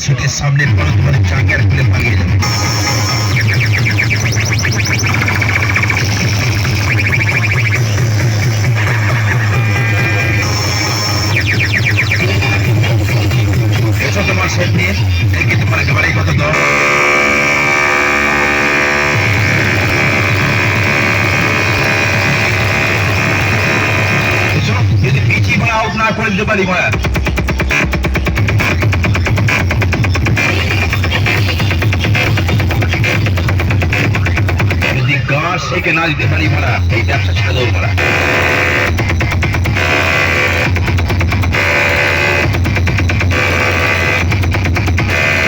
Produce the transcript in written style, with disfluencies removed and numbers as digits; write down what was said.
সেটের সামনে পড়ো তোমার জাঙ্গিয়ার খুলে পালিয়ে যাবে। এসো তোমার সেট নিয়ে, দেখি তোমার একেবারেই কত দর। যদি পিছিয়ে মারা আউট না করে দিতে পারি মারা, যদি গাছ থেকে না দিতে পারি মারা, এই ব্যবসা ছেড়ে দেবো মারা।